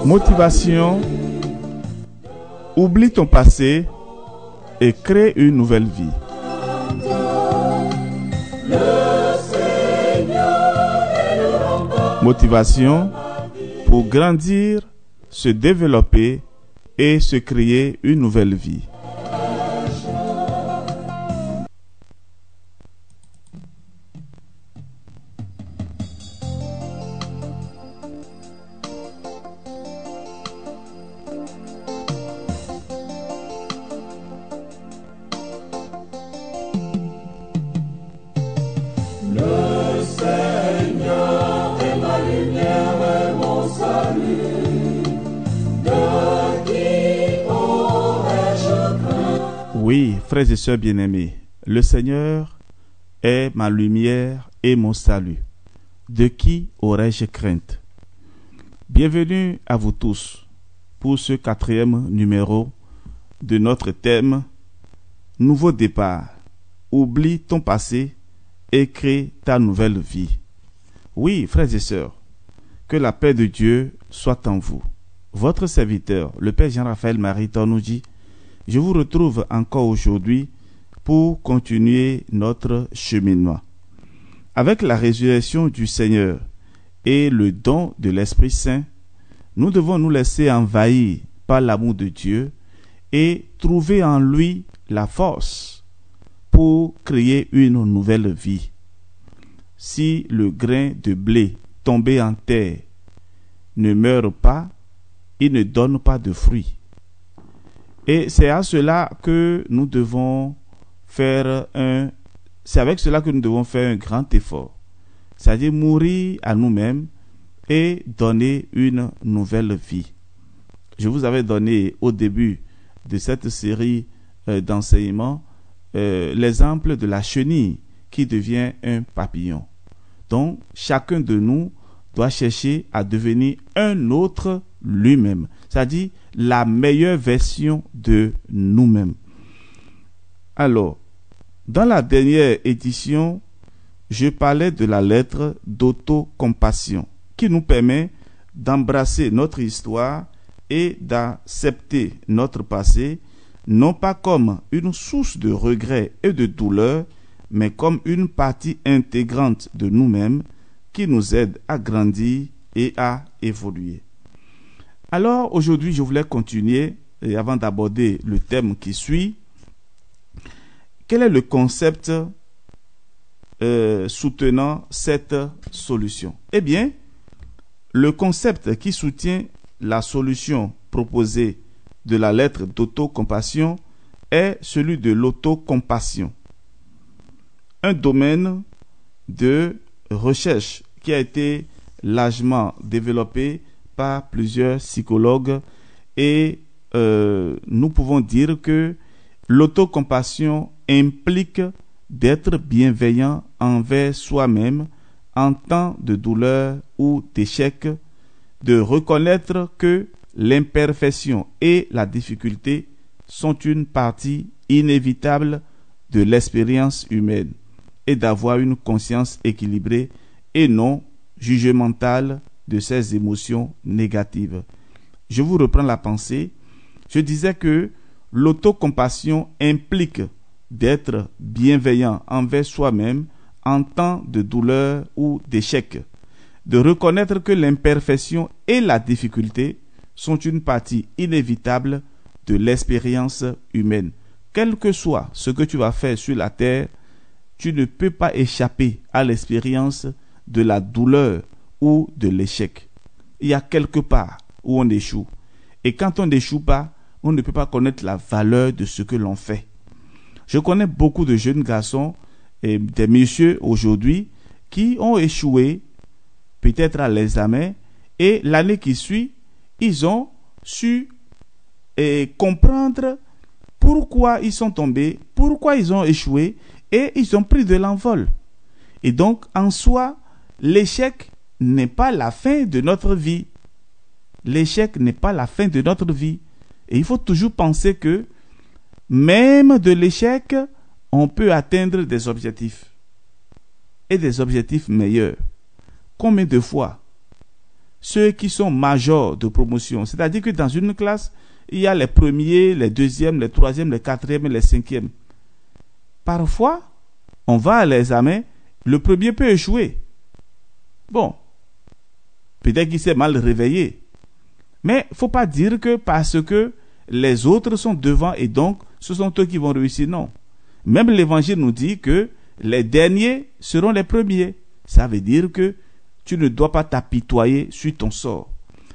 Motivation. Oublie ton passé et crée une nouvelle vie. Motivation pour grandir, se développer et se créer une nouvelle vie. Oui, frères et sœurs bien-aimés, le Seigneur est ma lumière et mon salut. De qui aurais-je crainte? Bienvenue à vous tous pour ce 4e numéro de notre thème Nouveau départ. Oublie ton passé et crée ta nouvelle vie. Oui, frères et sœurs, que la paix de Dieu soit en vous. Votre serviteur, le Père Jean-Raphaël Mariton, nous dit: je vous retrouve encore aujourd'hui pour continuer notre cheminement. Avec la résurrection du Seigneur et le don de l'Esprit Saint, nous devons nous laisser envahir par l'amour de Dieu et trouver en lui la force pour créer une nouvelle vie. Si le grain de blé tombé en terre ne meurt pas, il ne donne pas de fruits. Et c'est à cela que nous devons faire c'est avec cela que nous devons faire un grand effort. C'est-à-dire mourir à nous-mêmes et donner une nouvelle vie. Je vous avais donné au début de cette série d'enseignements l'exemple de la chenille qui devient un papillon. Donc, chacun de nous doit chercher à devenir un autre lui-même, c'est-à-dire la meilleure version de nous-mêmes. Alors, dans la dernière édition, je parlais de la lettre d'autocompassion qui nous permet d'embrasser notre histoire et d'accepter notre passé, non pas comme une source de regret et de douleur, mais comme une partie intégrante de nous-mêmes qui nous aide à grandir et à évoluer. Alors, aujourd'hui, je voulais continuer, et avant d'aborder le thème qui suit, quel est le concept soutenant cette solution? Eh bien, le concept qui soutient la solution proposée de la lettre d'autocompassion est celui de l'autocompassion, un domaine de recherche qui a été largement développé par plusieurs psychologues et nous pouvons dire que l'autocompassion implique d'être bienveillant envers soi-même en temps de douleur ou d'échec, de reconnaître que l'imperfection et la difficulté sont une partie inévitable de l'expérience humaine et d'avoir une conscience équilibrée et non jugementale de ces émotions négatives. Je vous reprends la pensée. Je disais que l'autocompassion implique d'être bienveillant envers soi-même en temps de douleur ou d'échec, de reconnaître que l'imperfection et la difficulté sont une partie inévitable de l'expérience humaine. Quel que soit ce que tu vas faire sur la terre, tu ne peux pas échapper à l'expérience de la douleur ou de l'échec. Il y a quelque part où on échoue. Et quand on n'échoue pas, on ne peut pas connaître la valeur de ce que l'on fait. Je connais beaucoup de jeunes garçons et des messieurs aujourd'hui qui ont échoué peut-être à l'examen et l'année qui suit, ils ont su comprendre pourquoi ils sont tombés, pourquoi ils ont échoué et ils ont pris de l'envol. Et donc, en soi, l'échec n'est pas la fin de notre vie. L'échec n'est pas la fin de notre vie. Et il faut toujours penser que même de l'échec, on peut atteindre des objectifs. Et des objectifs meilleurs. Combien de fois, ceux qui sont majors de promotion. C'est-à-dire que dans une classe, il y a les premiers, les deuxièmes, les troisièmes, les quatrièmes et les cinquièmes. Parfois, on va à l'examen, le premier peut échouer. Bon, peut-être qu'il s'est mal réveillé. Mais il ne faut pas dire que parce que les autres sont devant et donc ce sont eux qui vont réussir. Non. Même l'évangile nous dit que les derniers seront les premiers. Ça veut dire que tu ne dois pas t'apitoyer sur ton sort.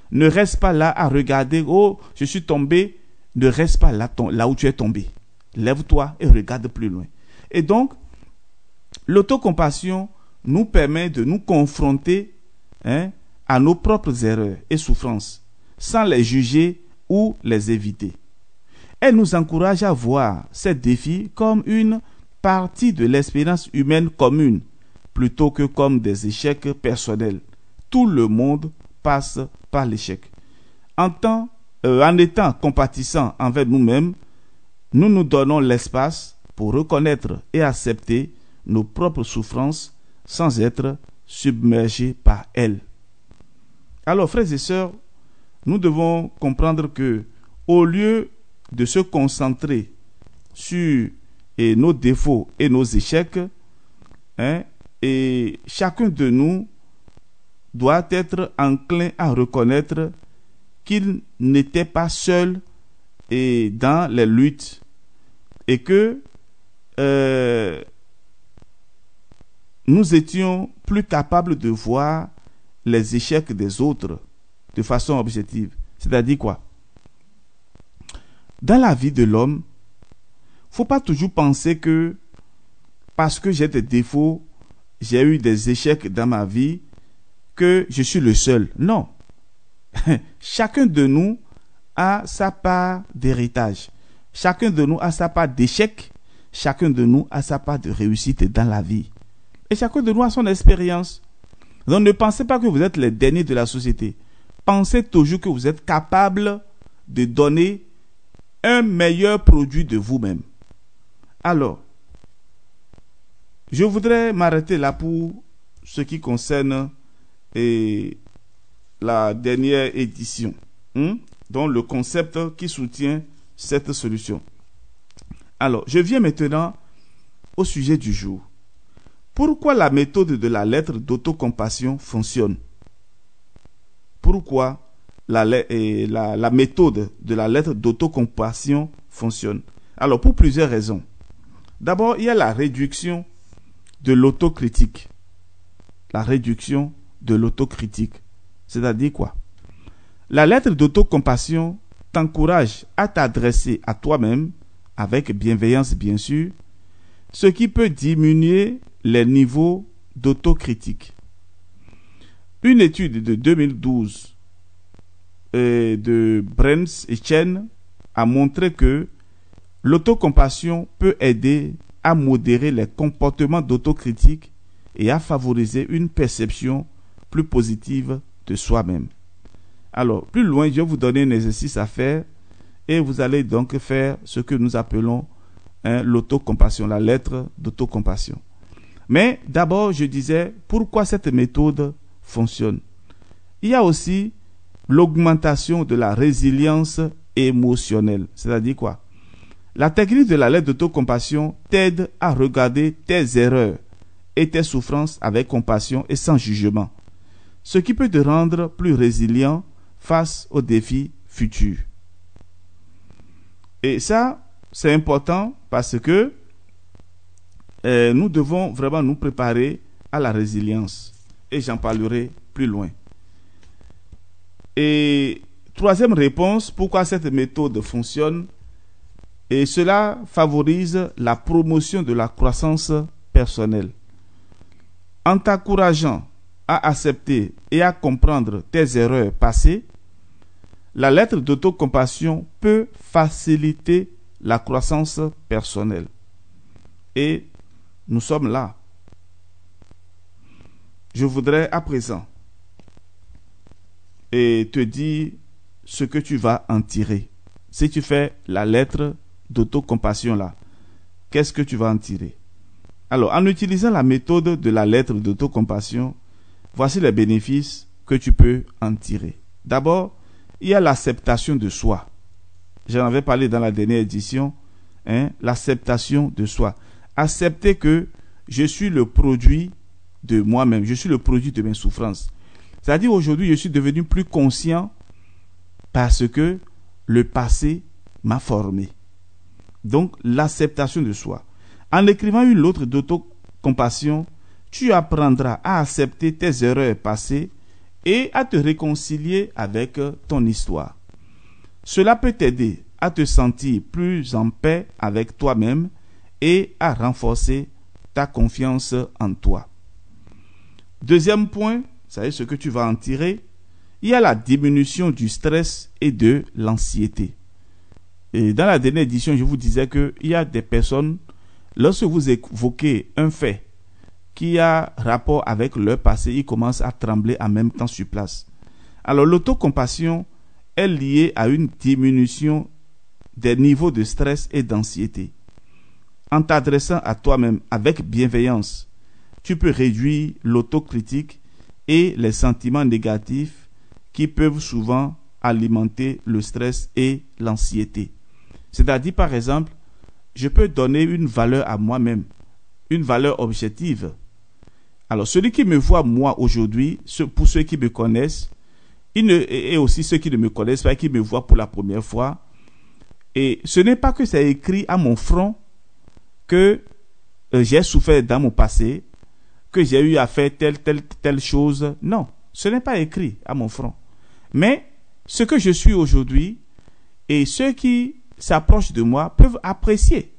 Ne reste pas là à regarder, oh, je suis tombé. Ne reste pas là où tu es tombé. Lève-toi et regarde plus loin. Et donc, l'autocompassion nous permet de nous confronter à nos propres erreurs et souffrances, sans les juger ou les éviter. Elle nous encourage à voir ces défis comme une partie de l'expérience humaine commune, plutôt que comme des échecs personnels. Tout le monde passe par l'échec. En étant compatissants envers nous-mêmes, nous nous donnons l'espace pour reconnaître et accepter nos propres souffrances sans être submergés par elles. Alors, frères et sœurs, nous devons comprendre que, au lieu de se concentrer sur nos défauts et nos échecs, et chacun de nous doit être enclin à reconnaître qu'il n'était pas seul dans les luttes et que nous étions plus capables de voir les échecs des autres de façon objective. C'est-à-dire quoi? Dans la vie de l'homme, il ne faut pas toujours penser que parce que j'ai des défauts, j'ai eu des échecs dans ma vie, que je suis le seul. Non. Chacun de nous a sa part d'héritage. Chacun de nous a sa part d'échec. Chacun de nous a sa part de réussite dans la vie. Et chacun de nous a son expérience. Donc ne pensez pas que vous êtes les derniers de la société. Pensez toujours que vous êtes capable de donner un meilleur produit de vous-même. Alors, je voudrais m'arrêter là pour ce qui concerne la dernière édition, dont le concept qui soutient cette solution. Alors, je viens maintenant au sujet du jour. Pourquoi la méthode de la lettre d'autocompassion fonctionne? Pourquoi la méthode de la lettre d'autocompassion fonctionne? Alors, pour plusieurs raisons. D'abord, il y a la réduction de l'autocritique. La réduction de l'autocritique. C'est-à-dire quoi? La lettre d'autocompassion t'encourage à t'adresser à toi-même, avec bienveillance bien sûr, ce qui peut diminuer les niveaux d'autocritique. Une étude de 2012 de Brens et Chen a montré que l'autocompassion peut aider à modérer les comportements d'autocritique et à favoriser une perception plus positive de soi-même. Alors, plus loin, je vais vous donner un exercice à faire et vous allez donc faire ce que nous appelons l'autocompassion, la lettre d'autocompassion. Mais d'abord, je disais, pourquoi cette méthode fonctionne? Il y a aussi l'augmentation de la résilience émotionnelle. C'est-à-dire quoi? La technique de la lettre d'autocompassion t'aide à regarder tes erreurs et tes souffrances avec compassion et sans jugement, ce qui peut te rendre plus résilient face aux défis futurs. Et ça, c'est important parce que nous devons vraiment nous préparer à la résilience. Et j'en parlerai plus loin. Et troisième réponse, pourquoi cette méthode fonctionne? Et cela favorise la promotion de la croissance personnelle. En t'encourageant à accepter et à comprendre tes erreurs passées, la lettre d'autocompassion peut faciliter la croissance personnelle. Et nous sommes là. Je voudrais à présent te dire ce que tu vas en tirer. Si tu fais la lettre d'autocompassion là, qu'est-ce que tu vas en tirer? Alors, en utilisant la méthode de la lettre d'autocompassion, voici les bénéfices que tu peux en tirer. D'abord, il y a l'acceptation de soi. J'en avais parlé dans la dernière édition, l'acceptation de soi. Accepter que je suis le produit de moi-même, je suis le produit de mes souffrances. C'est-à-dire aujourd'hui, je suis devenu plus conscient parce que le passé m'a formé. Donc, l'acceptation de soi. En écrivant une lettre d'autocompassion, tu apprendras à accepter tes erreurs passées et à te réconcilier avec ton histoire. Cela peut t'aider à te sentir plus en paix avec toi-même et à renforcer ta confiance en toi. Deuxième point, c'est ce que tu vas en tirer, il y a la diminution du stress et de l'anxiété. Et dans la dernière édition, je vous disais qu'il y a des personnes, lorsque vous évoquez un fait qui a rapport avec leur passé, ils commencent à trembler en même temps sur place. Alors l'autocompassion est liée à une diminution des niveaux de stress et d'anxiété. En t'adressant à toi-même avec bienveillance, tu peux réduire l'autocritique et les sentiments négatifs qui peuvent souvent alimenter le stress et l'anxiété. C'est-à-dire, par exemple, je peux donner une valeur à moi-même, une valeur objective. Alors, celui qui me voit moi aujourd'hui, pour ceux qui me connaissent, et aussi ceux qui ne me connaissent pas, qui me voient pour la première fois, et ce n'est pas que c'est écrit à mon front que j'ai souffert dans mon passé, que j'ai eu à faire telle chose. Non, ce n'est pas écrit à mon front. Mais ce que je suis aujourd'hui et ceux qui s'approchent de moi peuvent apprécier.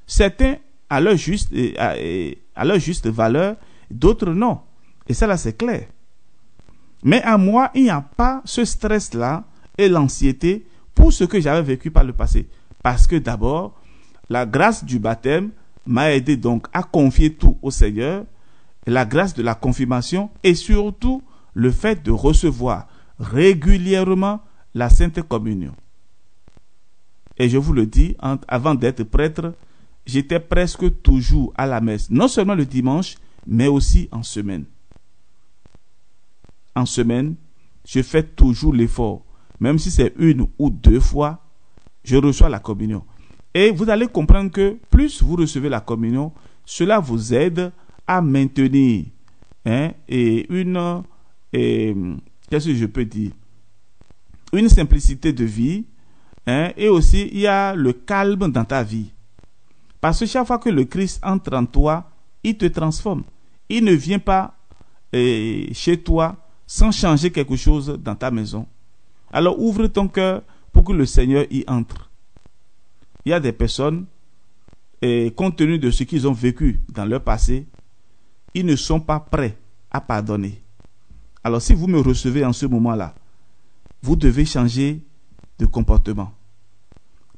Certains à leur juste valeur, d'autres non. Et ça là c'est clair. Mais à moi, il n'y a pas ce stress-là et l'anxiété pour ce que j'avais vécu par le passé. Parce que d'abord, la grâce du baptême m'a aidé donc à confier tout au Seigneur, la grâce de la confirmation et surtout le fait de recevoir régulièrement la Sainte Communion. Et je vous le dis, avant d'être prêtre, j'étais presque toujours à la messe, non seulement le dimanche, mais aussi en semaine. En semaine, je fais toujours l'effort, même si c'est 1 ou 2 fois, je reçois la communion. Et vous allez comprendre que plus vous recevez la communion, cela vous aide à maintenir qu'est-ce que je peux dire, une simplicité de vie, et aussi il y a le calme dans ta vie. Parce que chaque fois que le Christ entre en toi, il te transforme. Il ne vient pas chez toi sans changer quelque chose dans ta maison. Alors ouvre ton cœur pour que le Seigneur y entre. Il y a des personnes, compte tenu de ce qu'ils ont vécu dans leur passé, ils ne sont pas prêts à pardonner. Alors si vous me recevez en ce moment-là, vous devez changer de comportement.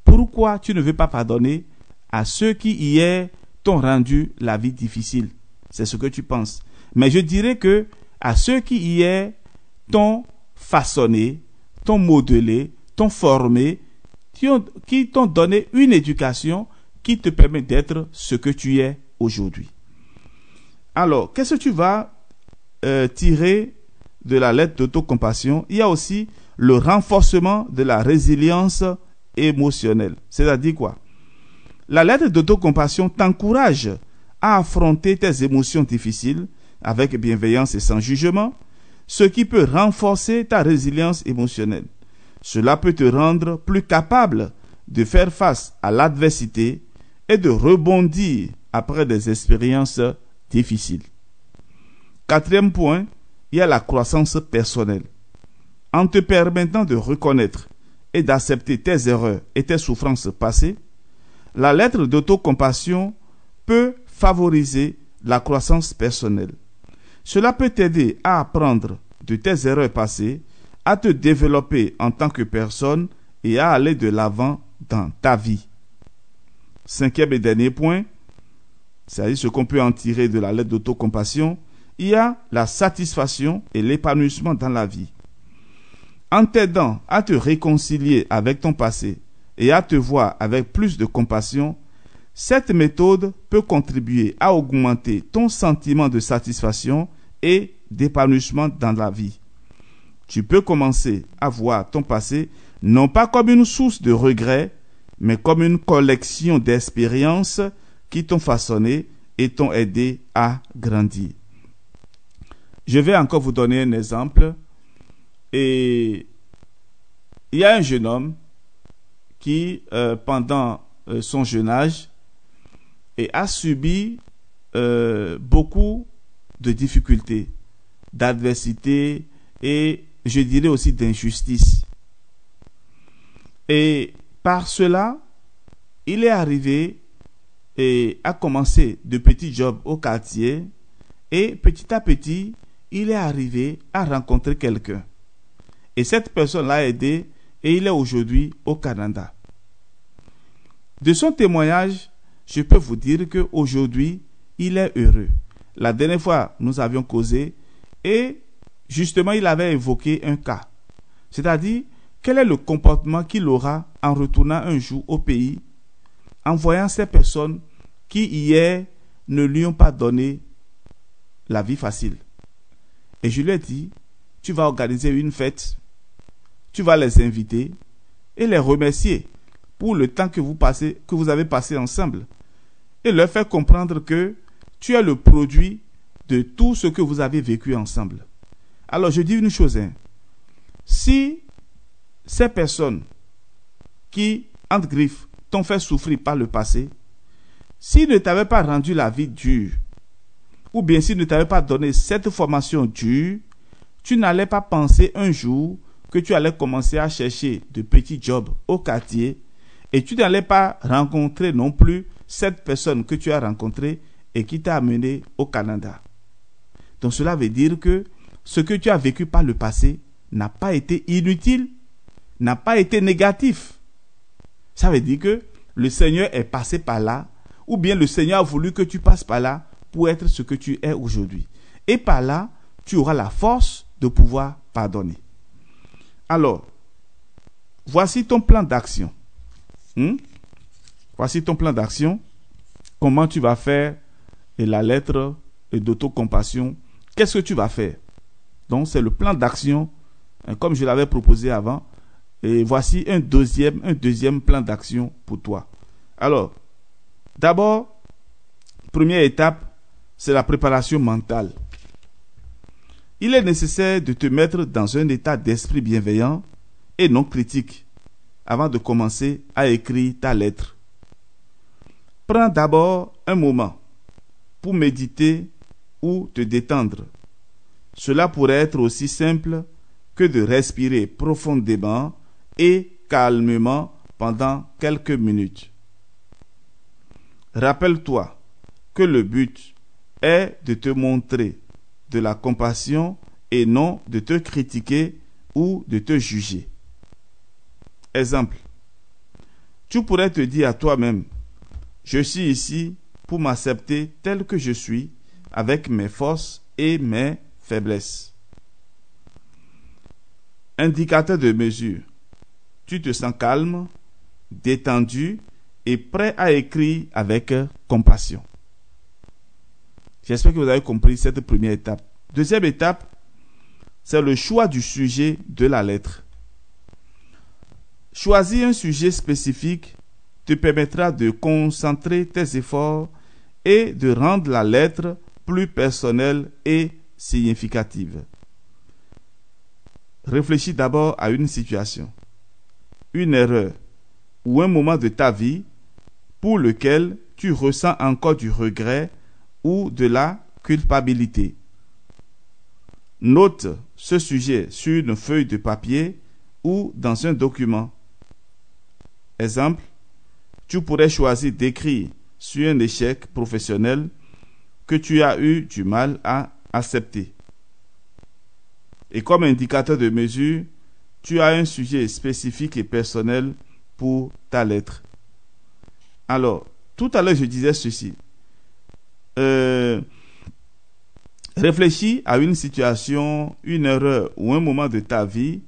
Pourquoi tu ne veux pas pardonner à ceux qui hier t'ont rendu la vie difficile? C'est ce que tu penses. Mais je dirais que à ceux qui hier t'ont façonné, t'ont modelé, t'ont formé, qui t'ont donné une éducation qui te permet d'être ce que tu es aujourd'hui. Alors, qu'est-ce que tu vas tirer de la lettre d'autocompassion? Il y a aussi le renforcement de la résilience émotionnelle. C'est-à-dire quoi? La lettre d'autocompassion t'encourage à affronter tes émotions difficiles avec bienveillance et sans jugement, ce qui peut renforcer ta résilience émotionnelle. Cela peut te rendre plus capable de faire face à l'adversité et de rebondir après des expériences difficiles. 4e point, il y a la croissance personnelle. En te permettant de reconnaître et d'accepter tes erreurs et tes souffrances passées, la lettre d'autocompassion peut favoriser la croissance personnelle. Cela peut t'aider à apprendre de tes erreurs passées, à te développer en tant que personne et à aller de l'avant dans ta vie. 5e et dernier point, c'est-à-dire ce qu'on peut en tirer de la lettre d'autocompassion, il y a la satisfaction et l'épanouissement dans la vie. En t'aidant à te réconcilier avec ton passé et à te voir avec plus de compassion, cette méthode peut contribuer à augmenter ton sentiment de satisfaction et d'épanouissement dans la vie. tu peux commencer à voir ton passé non pas comme une source de regret, mais comme une collection d'expériences qui t'ont façonné et t'ont aidé à grandir. Je vais encore vous donner un exemple. Et il y a un jeune homme qui, pendant son jeune âge, a subi beaucoup de difficultés, d'adversité et je dirais aussi d'injustice. Et par cela, il est arrivé et a commencé de petits jobs au quartier et petit à petit, il est arrivé à rencontrer quelqu'un. Et cette personne l'a aidé et il est aujourd'hui au Canada. De son témoignage, je peux vous dire qu'aujourd'hui, il est heureux. La dernière fois, nous avions causé et justement, il avait évoqué un cas. C'est-à-dire, quel est le comportement qu'il aura en retournant un jour au pays, en voyant ces personnes qui hier ne lui ont pas donné la vie facile. Et je lui ai dit, tu vas organiser une fête, tu vas les inviter et les remercier pour le temps que vous avez passé ensemble et leur faire comprendre que tu es le produit de tout ce que vous avez vécu ensemble. Alors je dis une chose, si ces personnes qui, entre griffes, t'ont fait souffrir par le passé, s'ils ne t'avaient pas rendu la vie dure, ou bien s'ils ne t'avaient pas donné cette formation dure, tu n'allais pas penser un jour que tu allais commencer à chercher de petits jobs au quartier et tu n'allais pas rencontrer non plus cette personne que tu as rencontrée et qui t'a amené au Canada. Donc cela veut dire que ce que tu as vécu par le passé n'a pas été inutile, n'a pas été négatif. Ça veut dire que le Seigneur est passé par là, ou bien le Seigneur a voulu que tu passes par là pour être ce que tu es aujourd'hui. Et par là, tu auras la force de pouvoir pardonner. Alors, voici ton plan d'action. Voici ton plan d'action. Comment tu vas faire et la lettre d'autocompassion. Qu'est-ce que tu vas faire? Donc, c'est le plan d'action, comme je l'avais proposé avant. Et voici un deuxième plan d'action pour toi. Alors, d'abord, première étape, c'est la préparation mentale. Il est nécessaire de te mettre dans un état d'esprit bienveillant et non critique avant de commencer à écrire ta lettre. Prends d'abord un moment pour méditer ou te détendre. Cela pourrait être aussi simple que de respirer profondément et calmement pendant quelques minutes. Rappelle-toi que le but est de te montrer de la compassion et non de te critiquer ou de te juger. Exemple, tu pourrais te dire à toi-même, je suis ici pour m'accepter tel que je suis, avec mes forces et mes faiblesses. Indicateur de mesure, tu te sens calme, détendu et prêt à écrire avec compassion. J'espère que vous avez compris cette première étape. Deuxième étape, c'est le choix du sujet de la lettre. Choisir un sujet spécifique te permettra de concentrer tes efforts et de rendre la lettre plus personnelle et significative. Réfléchis d'abord à une situation, une erreur ou un moment de ta vie pour lequel tu ressens encore du regret ou de la culpabilité. Note ce sujet sur une feuille de papier ou dans un document. Exemple, tu pourrais choisir d'écrire sur un échec professionnel que tu as eu du mal à accepter. Et comme indicateur de mesure, tu as un sujet spécifique et personnel pour ta lettre. Alors, tout à l'heure, je disais ceci. Réfléchis à une situation, une erreur ou un moment de ta vie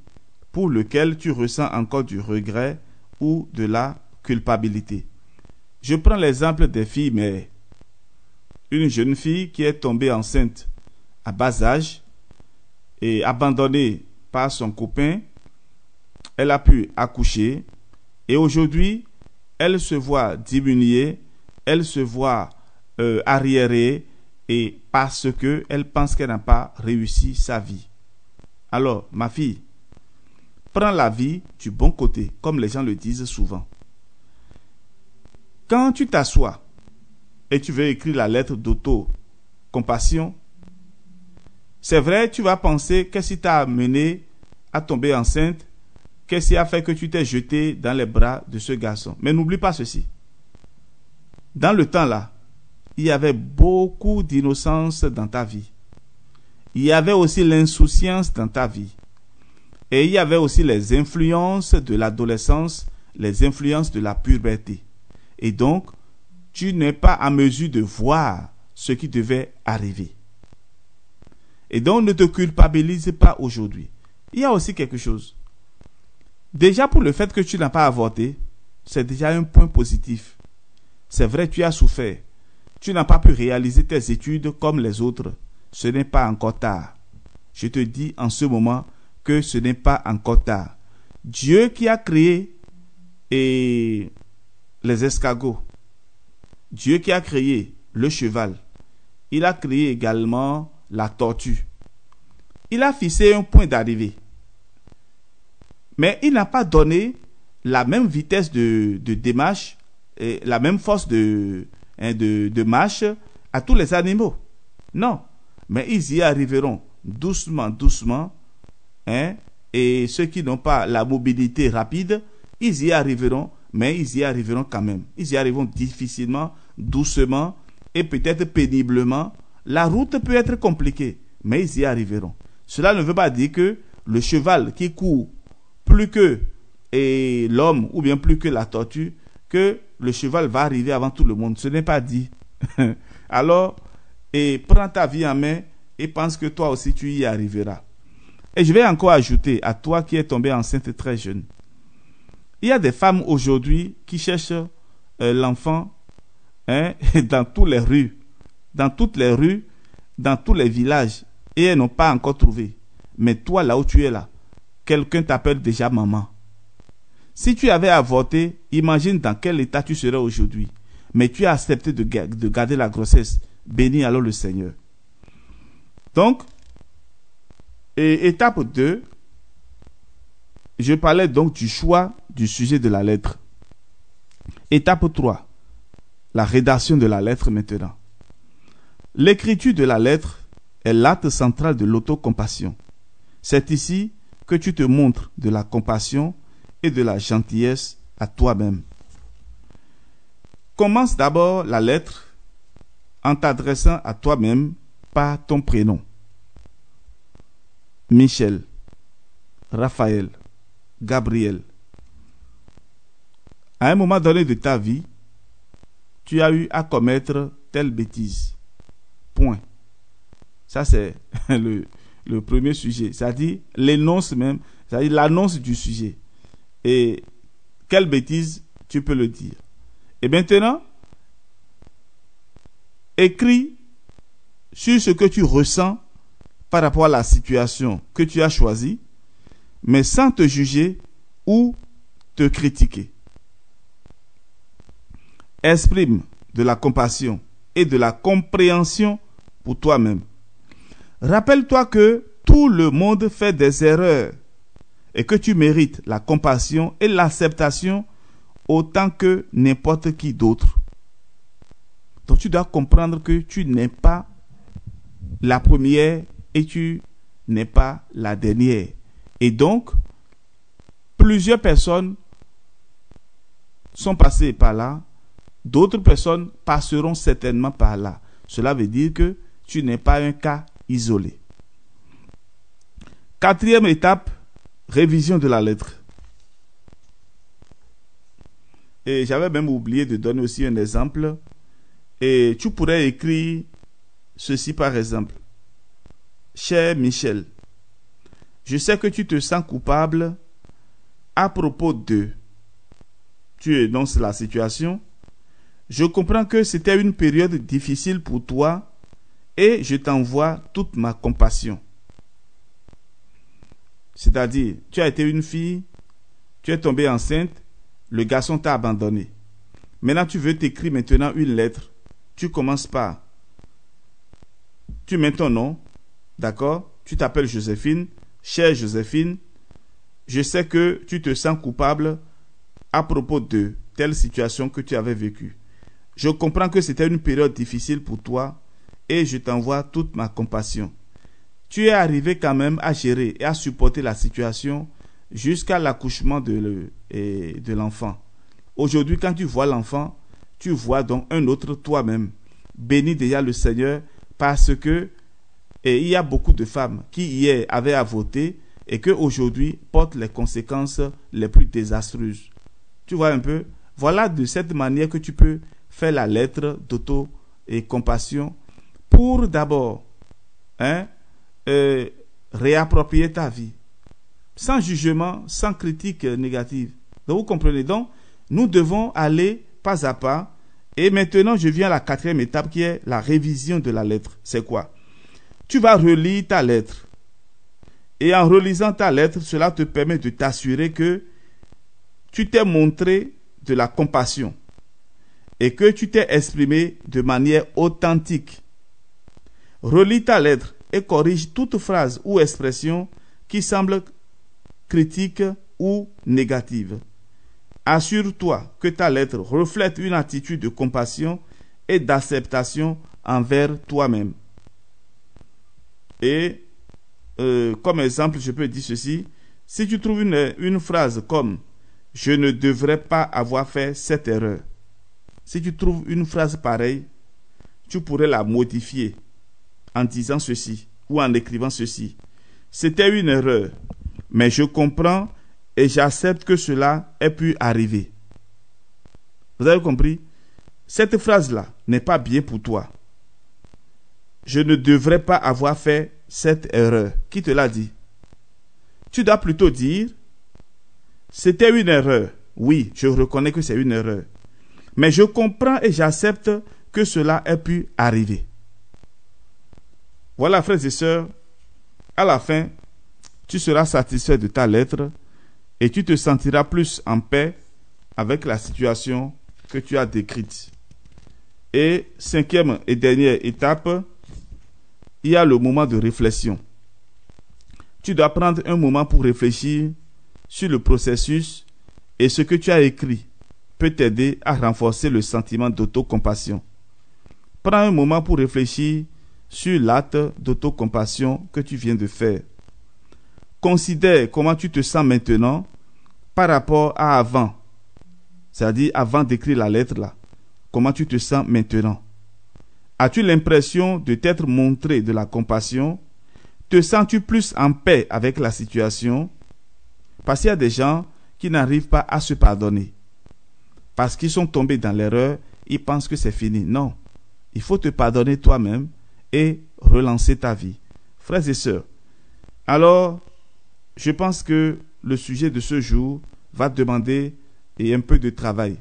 pour lequel tu ressens encore du regret ou de la culpabilité. Je prends l'exemple des filles mères. Une jeune fille qui est tombée enceinte à bas âge et abandonnée par son copain, elle a pu accoucher et aujourd'hui, elle se voit diminuée, elle se voit arriérée et parce qu'elle pense qu'elle n'a pas réussi sa vie. Alors, ma fille, prends la vie du bon côté, comme les gens le disent souvent. Quand tu t'assois et tu veux écrire la lettre d'auto-compassion, c'est vrai, tu vas penser qu'est-ce qui t'a amené à tomber enceinte, qu'est-ce qui a fait que tu t'es jeté dans les bras de ce garçon. Mais n'oublie pas ceci. Dans le temps là, il y avait beaucoup d'innocence dans ta vie. Il y avait aussi l'insouciance dans ta vie. Et il y avait aussi les influences de l'adolescence, les influences de la puberté. Et donc, tu n'es pas en mesure de voir ce qui devait arriver. Et donc, ne te culpabilise pas aujourd'hui. Il y a aussi quelque chose. Déjà, pour le fait que tu n'as pas avorté, c'est déjà un point positif. C'est vrai, tu as souffert. Tu n'as pas pu réaliser tes études comme les autres. Ce n'est pas encore tard. Je te dis en ce moment que ce n'est pas encore tard. Dieu qui a créé les escargots, Dieu qui a créé le cheval, il a créé également la tortue. Il a fixé un point d'arrivée. Mais il n'a pas donné la même vitesse de démarche et la même force de marche à tous les animaux. Non, mais ils y arriveront doucement, doucement. Et ceux qui n'ont pas la mobilité rapide, ils y arriveront, mais ils y arriveront quand même. Ils y arriveront difficilement, doucement et peut-être péniblement. La route peut être compliquée, mais ils y arriveront. Cela ne veut pas dire que le cheval qui court plus que l'homme ou bien plus que la tortue, que le cheval va arriver avant tout le monde. Ce n'est pas dit. Alors, prends ta vie en main et pense que toi aussi tu y arriveras. Et je vais encore ajouter à toi qui es tombé enceinte très jeune. Il y a des femmes aujourd'hui qui cherchent l'enfant dans toutes les rues, dans toutes les villages et elles n'ont pas encore trouvé. Mais toi, là où tu es là, quelqu'un t'appelle déjà maman. Si tu avais avorté, imagine dans quel état tu serais aujourd'hui. Mais tu as accepté de garder la grossesse. Bénis alors le Seigneur. Donc, étape 2, je parlais donc du choix du sujet de la lettre. Étape 3, la rédaction de la lettre maintenant. L'écriture de la lettre est l'acte central de l'autocompassion. C'est ici que tu te montres de la compassion et de la gentillesse à toi-même. Commence d'abord la lettre en t'adressant à toi-même par ton prénom. Michel, Raphaël, Gabriel. À un moment donné de ta vie, tu as eu à commettre telle bêtise. Point. Ça, c'est le premier sujet. C'est-à-dire l'énonce même, c'est-à-dire l'annonce du sujet. Et quelle bêtise tu peux le dire. Et maintenant, écris sur ce que tu ressens par rapport à la situation que tu as choisie, mais sans te juger ou te critiquer. Exprime de la compassion et de la compréhension pour toi-même. Rappelle-toi que tout le monde fait des erreurs et que tu mérites la compassion et l'acceptation autant que n'importe qui d'autre. Donc tu dois comprendre que tu n'es pas la première et tu n'es pas la dernière. Et donc, plusieurs personnes sont passées par là, d'autres personnes passeront certainement par là. Cela veut dire que tu n'es pas un cas isolé. Quatrième étape, révision de la lettre. Et j'avais même oublié de donner aussi un exemple. Et tu pourrais écrire ceci par exemple. Cher Michel, je sais que tu te sens coupable à propos de... Tu énonces la situation. Je comprends que c'était une période difficile pour toi et je t'envoie toute ma compassion. C'est-à-dire, tu as été une fille, tu es tombée enceinte, le garçon t'a abandonné. Maintenant, tu veux t'écrire maintenant une lettre. Tu commences par, tu mets ton nom, d'accord? Tu t'appelles Joséphine. Chère Joséphine, je sais que tu te sens coupable à propos de telle situation que tu avais vécue. Je comprends que c'était une période difficile pour toi et je t'envoie toute ma compassion. Tu es arrivé quand même à gérer et à supporter la situation jusqu'à l'accouchement de l'enfant. Aujourd'hui, quand tu vois l'enfant, tu vois donc un autre toi-même. Bénis déjà le Seigneur parce que il y a beaucoup de femmes qui hier avaient avorté et qui aujourd'hui portent les conséquences les plus désastreuses. Tu vois un peu? Voilà de cette manière que tu peux faire la lettre d'auto et compassion pour d'abord réapproprier ta vie sans jugement, sans critique négative. Donc vous comprenez, donc nous devons aller pas à pas. Et maintenant je viens à la 4e étape qui est la révision de la lettre. C'est quoi? Tu vas relire ta lettre et en relisant ta lettre, cela te permet de t'assurer que tu t'es montré de la compassion et que tu t'es exprimé de manière authentique. Relis ta lettre et corrige toute phrase ou expression qui semble critique ou négative. Assure-toi que ta lettre reflète une attitude de compassion et d'acceptation envers toi-même. Et comme exemple, je peux dire ceci. Si tu trouves une phrase comme « Je ne devrais pas avoir fait cette erreur », si tu trouves une phrase pareille, tu pourrais la modifier en disant ceci ou en écrivant ceci. « C'était une erreur, mais je comprends et j'accepte que cela ait pu arriver. » Vous avez compris? Cette phrase-là n'est pas bien pour toi. Je ne devrais pas avoir fait cette erreur. Qui te l'a dit? Tu dois plutôt dire, c'était une erreur. Oui, je reconnais que c'est une erreur. Mais je comprends et j'accepte que cela ait pu arriver. Voilà, frères et sœurs, à la fin, tu seras satisfait de ta lettre et tu te sentiras plus en paix avec la situation que tu as décrite. Et 5e et dernière étape, il y a le moment de réflexion. Tu dois prendre un moment pour réfléchir sur le processus et ce que tu as écrit peut t'aider à renforcer le sentiment d'autocompassion. Prends un moment pour réfléchir sur l'acte d'autocompassion que tu viens de faire. Considère comment tu te sens maintenant par rapport à avant, c'est-à-dire avant d'écrire la lettre là. Comment tu te sens maintenant? As-tu l'impression de t'être montré de la compassion? Te sens-tu plus en paix avec la situation? Parce qu'il y a des gens qui n'arrivent pas à se pardonner. Parce qu'ils sont tombés dans l'erreur, ils pensent que c'est fini. Non, il faut te pardonner toi-même et relancer ta vie. Frères et sœurs, alors, je pense que le sujet de ce jour va demander un peu de travail.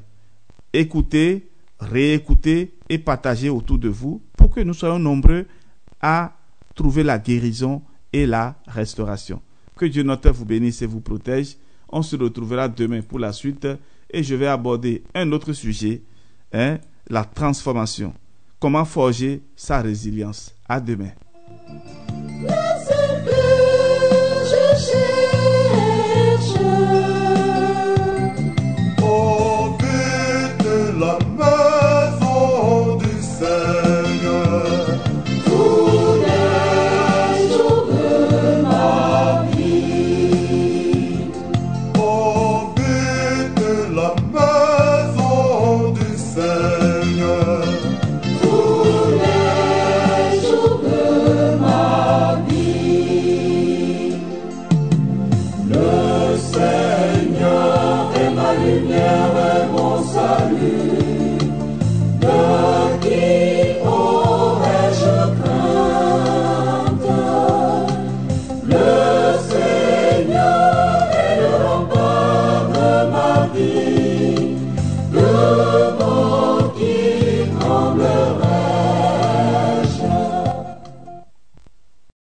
Écoutez, réécoutez et partagez autour de vous pour que nous soyons nombreux à trouver la guérison et la restauration. Que Dieu notre Père vous bénisse et vous protège. On se retrouvera demain pour la suite et je vais aborder un autre sujet, la transformation. Comment forger sa résilience. À demain.